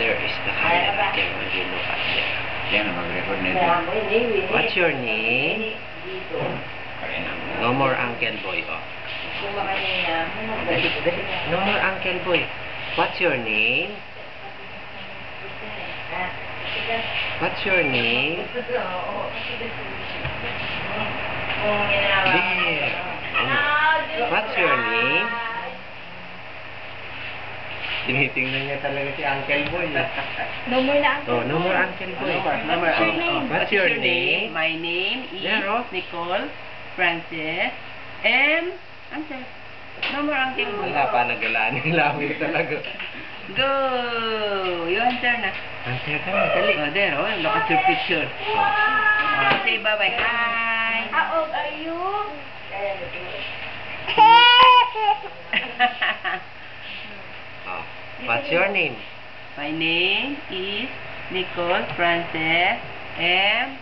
There is the camera. There, when you look at there. Yan ang mag-record nito. What's your name? No more Uncle Boy. Oh. Dali, dali. No more Uncle Boy. What's your name? What's your name? There. What's your name? Tinitingnan niya talaga si Uncle Boy. No more na Uncle Oh, no more Uncle Boy. No more. What's your name? What's your name? My name is Zero. Nicole Frances M. Uncle. No more Uncle Boy. Wala pa nagalaan yung lawi talaga. Go! You answer na. Answer ka na, dali. Oh, there, oh. Look at your picture. Say bye-bye. Hi! How old are you? Oh. What's your name? My name is Nicole Frances M.